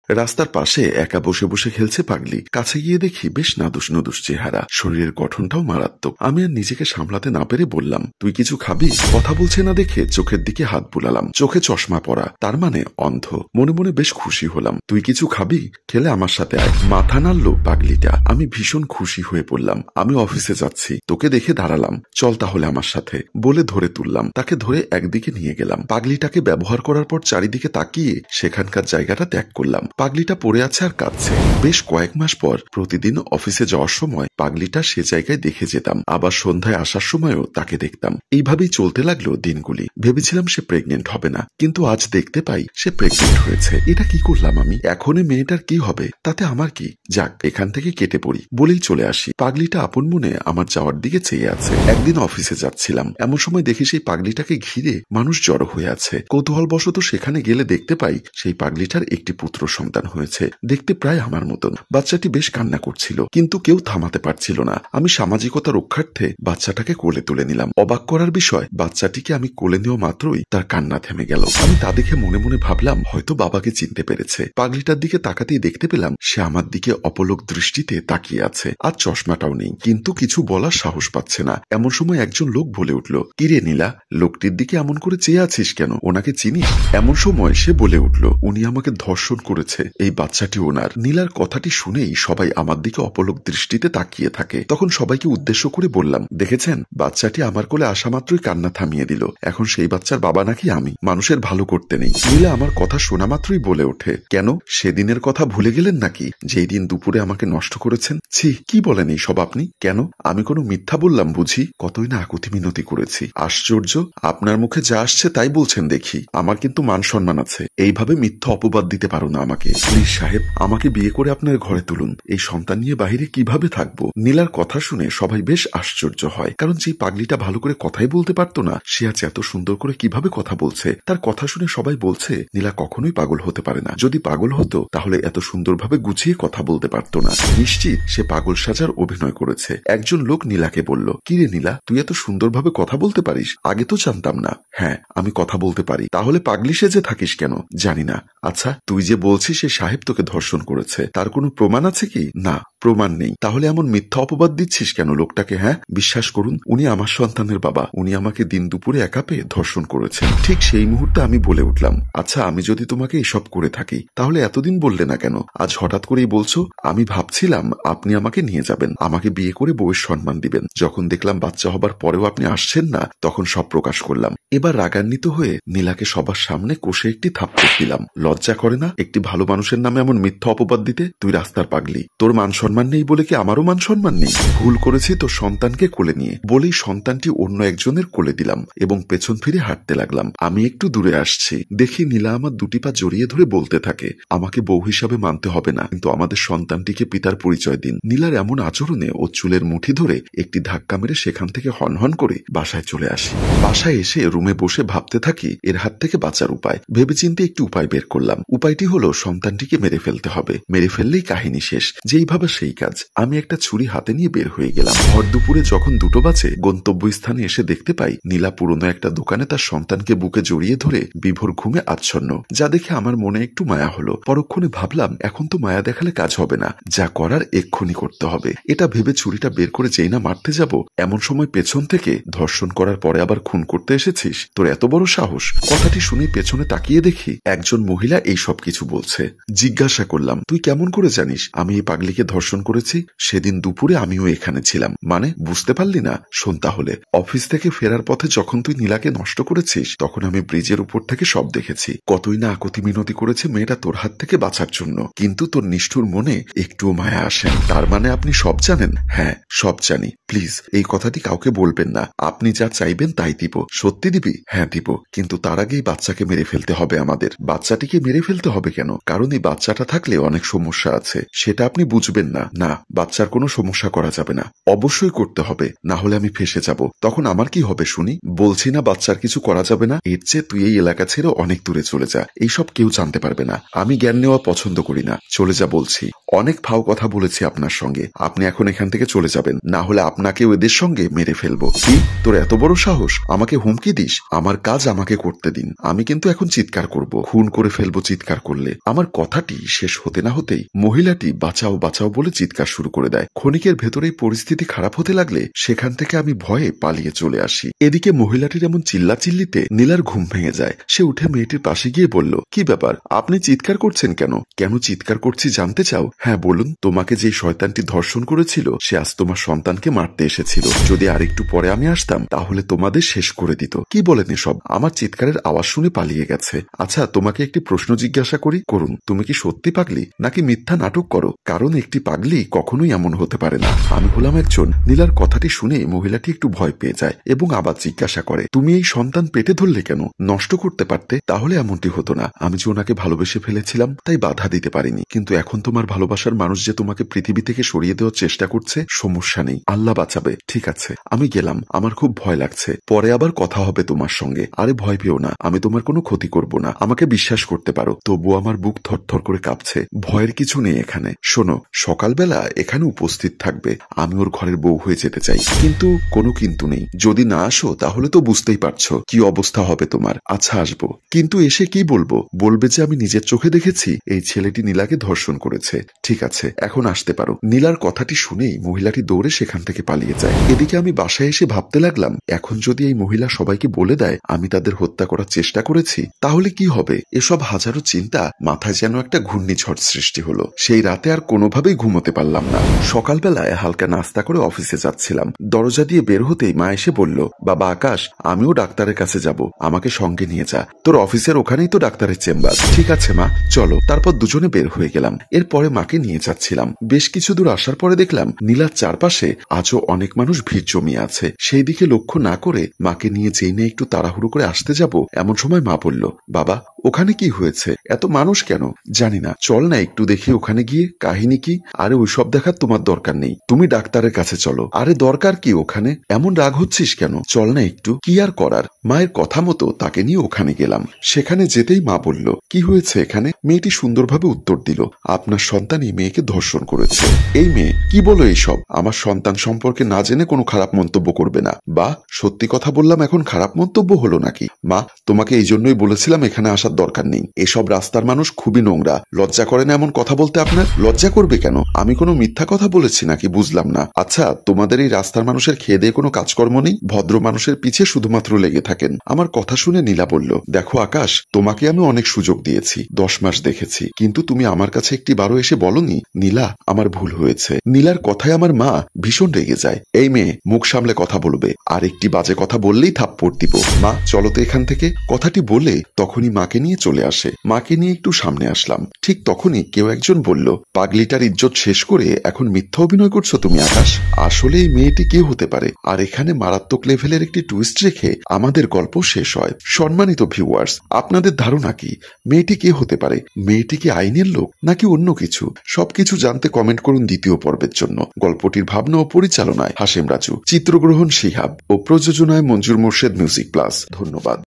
রাস্তার পাশে একা বসে বসে খেলছে পাগলি। কাছে গিয়ে দেখি বেশ নাদুস নুদুস চেহারা, শরীরের গঠনটাও মারাত্মক। আমি আর নিজেকে সামলাতে না পেরে বললাম, তুই কিছু খাবি? কথা বলছে না দেখে চোখের দিকে হাত বুলালাম। চোখে চশমা পরা, তার মানে অন্ধ। মনে মনে বেশ খুশি হলাম। তুই কিছু খাবি? খেলে আমার সাথে আয়। মাথা নাড়লো পাগলিটা। আমি ভীষণ খুশি হয়ে পড়লাম। আমি অফিসে যাচ্ছি, তোকে দেখে দাঁড়ালাম, চল তাহলে আমার সাথে বলে ধরে তুললাম। তাকে ধরে একদিকে নিয়ে গেলাম। পাগলিটাকে ব্যবহার করার পর চারিদিকে তাকিয়ে সেখানকার জায়গাটা ত্যাগ করলাম। পাগলিটা পড়ে আছে আর কাঁদছে। বেশ কয়েক মাস পর প্রতিদিন অফিসে যাওয়ার সময় পাগলিটা সে জায়গায় দেখে যেতাম। আবার সন্ধ্যায় আসার সময়ও তাকে দেখতাম। এইভাবেই চলতে লাগলো দিনগুলি। ভেবেছিলাম সে প্রেগনেন্ট হবে না, কিন্তু আজ দেখতে পাই সে প্রেগনেন্ট হয়েছে। এটা কি করলাম আমি? এখন এই মেয়েটার কি হবে তাতে আমার কি? যাক, এখান থেকে কেটে পড়ি বলেই চলে আসি। পাগলিটা আপন মনে আমার যাওয়ার দিকে চেয়ে আছে। একদিন অফিসে যাচ্ছিলাম, এমন সময় দেখি সেই পাগলিটাকে ঘিরে মানুষ জড়ো হয়ে আছে। কৌতূহলবশত সেখানে গেলে দেখতে পাই সেই পাগলিটার একটি পুত্র সন্তান হয়েছে, দেখতে প্রায় আমার মতন। বাচ্চাটি বেশ কান্না করছিল, কিন্তু কেউ থামাতে পারছিল না। আমি সামাজিকতা রক্ষার্থে বাচ্চাটাকে কোলে তুলে নিলাম। অবাক করার বিষয়, বাচ্চাটিকে আমি কোলে নেওয়া মাত্রই তার কান্না থেমে গেল। আমি তা দেখে মনে মনে ভাবলাম হয়তো বাবাকে চিনতে পেরেছে। পাগলিটার দিকে তাকাতেই দেখতে পেলাম সে আমার দিকে অপলক দৃষ্টিতে তাকিয়ে আছে। আর চশমাটাও নেই, কিন্তু কিছু বলার সাহস পাচ্ছে না। এমন সময় একজন লোক বলে উঠল, কিরে নীলা, লোকটির দিকে এমন করে চেয়ে আছিস কেন? ওনাকে চিনিস? এমন সময় সে বলে উঠল, উনি আমাকে ধর্ষণ করেছে, এই বাচ্চাটি ওনার। নীলার কথাটি শুনেই সবাই আমার দিকে অপলক দৃষ্টিতে তাকিয়ে থাকে। তখন সবাইকে উদ্দেশ্য করে বললাম, দেখেছেন, বাচ্চাটি আমার কোলে আসা মাত্রই কান্না থামিয়ে দিল। এখন সেই বাচ্চার বাবা নাকি আমি। মানুষের ভালো করতে নেই। নীলা আমার কথা শোনা মাত্রই বলে ওঠে, কেন, সেদিনের কথা ভুলে গেলেন নাকি, যেই দিন দুপুরে আমাকে নষ্ট করেছেন? ছি, কি বলেন এই সব আপনি? কেন, আমি কোনো মিথ্যা বললাম বুঝি? কতই না আকুতি মিনতি করেছি। আশ্চর্য, আপনার মুখে যা আসছে তাই বলছেন দেখি। আমার কিন্তু মান সম্মান আছে, এইভাবে মিথ্যা অপবাদ দিতে পারো না আমাকে। প্লিজ সাহেব, আমাকে বিয়ে করে আপনার ঘরে তুলুন। এই সন্তান নিয়ে বাহিরে কিভাবে থাকবো? নীলার কথা শুনে সবাই বেশ আশ্চর্য হয়, কারণ যে পাগলিটা ভালো করে কথাই বলতে পারতো না, সে আজ এত সুন্দর করে কিভাবে কথা বলছে। তার কথা শুনে সবাই বলছে নীলা কখনোই পাগল হতে পারে না। যদি পাগল হতো তাহলে এত সুন্দরভাবে গুছিয়ে কথা বলতে পারতো না। নিশ্চিত সে পাগল সাজার অভিনয় করেছে। একজন লোক নীলাকে বলল, কিরে নীলা, তুই এত সুন্দরভাবে কথা বলতে পারিস? আগে তো জানতাম না। হ্যাঁ, আমি কথা বলতে পারি। তাহলে পাগলি সেজে থাকিস কেন? জানি না। আচ্ছা, তুই যে বলছিস সে সাহেব তোকে ধর্ষণ করেছে, তার কোনো প্রমাণ আছে কি? না, প্রমাণ নেই। তাহলে এমন মিথ্যা অপবাদ দিচ্ছিস কেন লোকটাকে? হ্যাঁ, বিশ্বাস করুন, উনি আমার সন্তানের বাবা। উনি আমাকে দিন দুপুরে একা পেয়ে ধর্ষণ করেছে। ঠিক সেই মুহূর্তে আমি বলে উঠলাম, আচ্ছা, আমি যদি তোমাকে এসব করে থাকি তাহলে এতদিন বললে না কেন? আজ হঠাৎ করেই বলছো? আমি ভাবছিলাম আপনি আমাকে নিয়ে যাবেন, আমাকে বিয়ে করে বউয়ের সম্মান দিবেন। যখন দেখলাম বাচ্চা হবার পরেও আপনি আসছেন না, তখন সব প্রকাশ করলাম। এবার রাগান্বিত হয়ে নীলাকে সবার সামনে কষে একটি থাপ্পড় দিলাম। লজ্জা করে না একটি ভালো মানুষের নামে এমন মিথ্যা অপবাদ দিতে? তুই রাস্তার পাগলি, তোর মান সম্মান নেই বলে কি আমারও মান সম্মান নেই? ভুল করেছি তোর সন্তানকে কোলে নিয়ে, বলেই সন্তানটি অন্য একজনের কোলে দিলাম এবং পেছন ফিরে হাঁটতে লাগলাম। আমি একটু দূরে আসছি, দেখি নীলা আমার দুটি পা জড়িয়ে ধরে বলতে থাকে, আমাকে বউ হিসাবে মানতে হবে না, কিন্তু আমাদের সন্তানটিকে পিতার পরিচয় দিন। নীলার এমন আচরণে ও চুলের মুঠি ধরে একটি ধাক্কা মেরে সেখান থেকে হনহন করে বাসায় চলে আসি। বাসায় এসে রুমে বসে ভাবতে থাকি এর হাত থেকে বাঁচার উপায়। ভেবেচিন্তে একটি উপায় বের করলাম। উপায়টি হলো সন্তানটিকে মেরে ফেলতে হবে। মেরে ফেললেই কাহিনী শেষ। যেই ভাবে সেই কাজ। আমি একটা ছুরি হাতে নিয়ে বের হয়ে গেলাম। ভর দুপুরে যখন 2টো বাজে গন্তব্যস্থানে এসে দেখতে পাই নীলা পুরনো একটা দোকানে তার সন্তানকে বুকে জড়িয়ে ধরে বিভোর ঘুমে আচ্ছন্ন। যা দেখে আমার মনে একটু মায়া হলো। পরক্ষণে ভাবলাম এখন তো মায়া দেখালে কাজ হবে না, যা করার এক্ষুনি করতে হবে। এটা ভেবে ছুরিটা বের করে যেই না মারতে যাব, এমন সময় পেছন থেকে, ধর্ষণ করার পরে আবার খুন করতে এসেছিস? তোর এত বড় সাহস? কথাটি শুনে পেছনে তাকিয়ে দেখি একজন মহিলা এই সব কিছু বলছে। জিজ্ঞাসা করলাম, তুই কেমন করে জানিস আমি এই পাগলিকে ধর্ষণ করেছি? সেদিন দুপুরে আমিও এখানে ছিলাম। মানে বুঝতে পারলি না? শোন তাহলে, অফিস থেকে ফেরার পথে যখন তুই নীলাকে নষ্ট করেছিস, তখন আমি ব্রিজের উপর থেকে সব দেখেছি। কতই না আকুতি মিনতি করেছে মেয়েটা তোর হাত থেকে বাঁচার জন্য, কিন্তু তোর নিষ্ঠুর মনে একটুও মায়া আসেন। তার মানে আপনি সব জানেন? হ্যাঁ, সব জানি। প্লিজ এই কথাটি কাউকে বলবেন না। আপনি যা চাইবেন তাই দিব। সত্যি দিবি? হ্যাঁ দিব, কিন্তু তার আগেই বাচ্চাকে মেরে ফেলতে হবে আমাদের। বাচ্চাটিকে মেরে ফেলতে হবে কেন? কারণ এই বাচ্চাটা থাকলে অনেক সমস্যা আছে, সেটা আপনি বুঝবেন না। না, বাচ্চার কোনো সমস্যা করা যাবে না। অবশ্যই করতে হবে, না হলে আমি ফেসে যাব। তখন আমার কি হবে শুনি? বলছি না বাচ্চার কিছু করা যাবে না। এর চেয়ে তুই এই এলাকা ছেড়ে অনেক দূরে চলে যা। এইসব কেউ জানতে পারবে না। আমি জ্ঞান নেওয়া পছন্দ করি না। চলে যা বলছি। অনেক ফাও কথা বলেছি আপনার সঙ্গে, আপনি এখন এখান থেকে চলে যাবেন, না হলে আপনাকেও এদের সঙ্গে মেরে ফেলবো। কি, তোর এত বড় সাহস আমাকে হুমকি দিস? আমার কাজ আমাকে করতে দিন, আমি কিন্তু এখন চিৎকার করব, খুন করে ফেলবো চিৎকার করলে। আমার কথাটি শেষ হতে না হতেই মহিলাটি বাঁচাও বাঁচাও বলে চিৎকার শুরু করে দেয়। ক্ষণিকের ভেতরেই পরিস্থিতি খারাপ হতে লাগলে সেখান থেকে আমি ভয়ে পালিয়ে চলে আসি। এদিকে মহিলাটির এমন চিল্লাচিল্লিতে নীলার ঘুম ভেঙে যায়। সে উঠে মেয়েটির পাশে গিয়ে বলল, কি ব্যাপার, আপনি চিৎকার করছেন কেন? কেন চিৎকার করছি জানতে চাও? হ্যাঁ বলুন। তোমাকে যে শয়তানটি ধর্ষণ করেছিল সে আজ তোমার সন্তানকে মারতে এসেছিল। যদি আরেকটু পরে আমি আসতাম তাহলে তোমাদের শেষ করে দিত। কি বলেন এসব? আমার চিৎকারের আওয়াজ শুনে পালিয়ে গেছে। আচ্ছা, তোমাকে একটি প্রশ্ন জিজ্ঞাসা করি, করুন। তুমি কি সত্যি পাগলি নাকি মিথ্যা নাটক করো? কারণ একটি পাগলি কখনোই এমন হতে পারে না। আমি হলাম একজন। নীলার কথাটি শুনে মহিলাটি একটু ভয় পেয়ে যায় এবং আবার জিজ্ঞাসা করে, তুমি এই সন্তান পেটে ধরলে কেন? নষ্ট করতে পারতে, তাহলে এমনটি হতো না। আমি যে ওনাকে ভালোবেসে ফেলেছিলাম তাই বাধা দিতে পারিনি, কিন্তু এখন তোমার ভালোবাসার মানুষ যে তোমাকে পৃথিবী থেকে সরিয়ে দেওয়ার চেষ্টা করছে। সমস্যা নেই, আল্লাহ বাঁচাবে। ঠিক আছে, আমি গেলাম, আমার খুব ভয় লাগছে, পরে আবার কথা হবে তোমার সঙ্গে। আরে ভয় পেও না, আমি তোমার কোনো ক্ষতি করব না, আমাকে বিশ্বাস করতে পারো। তবুও আমার বুক থরথর করে কাঁপছে। ভয়ের কিছু নেই এখানে। শোনো, সকালবেলা এখানে উপস্থিত থাকবে, আমি ওর ঘরের বউ হয়ে যেতে চাই। কিন্তু কোনো কিন্তু নেই, যদি না আসো তাহলে তো বুঝতেই পারছো কি অবস্থা হবে তোমার। আচ্ছা আসবো, কিন্তু এসে কি বলবো? বলবে যে আমি নিজের চোখে দেখেছি এই ছেলেটি নীলাকে ধর্ষণ করেছে। ঠিক আছে, এখন আসতে পারো। নীলার কথাটি শুনেই মহিলাটি দৌড়ে সেখান থেকে পালিয়ে যায়। এদিকে আমি বাসায় এসে ভাবতে লাগলাম, এখন যদি এই মহিলা সবাইকে বলে দেয় আমি তাদের হত্যা করার চেষ্টা করেছি তাহলে কি হবে? এসব হাজারো চিন্তা মাথায় যেন একটা ঘূর্ণিঝড় সৃষ্টি হলো। সেই রাতে আর কোনোভাবেই ঘুমোতে পারলাম না। সকালবেলায় হালকা নাস্তা করে অফিসে যাচ্ছিলাম। দরজা দিয়ে বের হতেই মা এসে বলল, বাবা আকাশ, আমিও ডাক্তারের কাছে যাব, আমাকে সঙ্গে নিয়ে যা। তোর অফিসের ওখানেই তো ডাক্তারের চেম্বার। ঠিক আছে মা, চলো। তারপর দুজনে বের হয়ে গেলাম। এরপরে মাকে নিয়ে যাচ্ছিলাম। বেশ কিছু দূর আসার পরে দেখলাম নীলার চারপাশে আজও অনেক মানুষ ভিড় জমিয়ে আছে। সেই দিকে লক্ষ্য না করে মাকে নিয়ে যেই না একটু তাড়াহুড়ো করে আসতে যাব, এমন সময় মা বলল, বাবা ওখানে কি হয়েছে? এত মানুষ কেন? জানি না, চল না একটু দেখি ওখানে গিয়ে কাহিনী কি। আরে ওইসব দেখার তোমার দরকার নেই, তুমি ডাক্তারের কাছে চলো। আরে দরকার কি ওখানে? এমন রাগ হচ্ছিস কেন? চল না একটু। কি আর করার? মায়ের কথা মতো তাকে নিয়ে ওখানে গেলাম। সেখানে যেতেই মা বলল, কি হয়েছে এখানে? মেয়েটি সুন্দরভাবে উত্তর দিল, আপনার সন্তান এই মেয়েকে ধর্ষণ করেছে। এই মেয়ে? কি বলো এইসব? আমার সন্তান সম্পর্কে না জেনে কোনো খারাপ মন্তব্য করবে না। বা সত্যি কথা বললাম, এখন খারাপ মন্তব্য হলো নাকি? মা, তোমাকে এই জন্যই বলেছিলাম এখানে আসার দরকার নেই। এসব রাস্তার মানুষ খুবই নোংরা। লজ্জা করে না এমন কথা বলতে আপনার? লজ্জা করবে কেন? আমি কোনো মিথ্যা কথা বলেছি নাকি? বুঝলাম না। আচ্ছা, তোমাদের এই রাস্তার মানুষের খেয়ে দিয়ে কোনো কাজকর্ম নেই? ভদ্র মানুষের পিছে শুধুমাত্র লেগে থাকেন। আমার কথা শুনে নীলা বলল, দেখো আকাশ, তোমাকে আমি অনেক সুযোগ দিয়েছি, 10 মাস দেখেছি, কিন্তু তুমি আমার কাছে একটি বারো এসে বলনি নীলা আমার ভুল হয়েছে। নীলার কথায় আমার মা ভীষণ রেগে যায়। এই মেয়ে, মুখ সামলে কথা বলবে, আর একটি বাজে কথা বললেই থাপ্পড় দিব। মা চলো তো এখান থেকে। কথাটি বলে তখনই মাকে নিয়ে চলে আসে। মাকে নিয়ে একটু সামনে আসলাম। ঠিক তখনই কেউ একজন বলল, পাগলিটার ইজ্জত শেষ করে এখন মিথ্যা অভিনয় করছো তুমি আকাশ? আসলে এই মেয়েটি কে হতে পারে? আর এখানে মারাত্মক লেভেলের একটি টুইস্ট রেখে আমাদের গল্প শেষ হয়। সম্মানিত ভিউয়ার্স, আপনাদের ধারণা কি? মেয়েটি কে হতে পারে? মেয়েটি কি আইনের লোক নাকি অন্য কিছু? সবকিছু জানতে কমেন্ট করুন দ্বিতীয় পর্বের জন্য। গল্পটির ভাবনা ও পরিচালনায় হাশেম রাজু, চিত্রগ্রহণ শিহাব ও প্রযোজনায় মঞ্জুর মোর্শেদ মিউজিক প্লাস। ধন্যবাদ।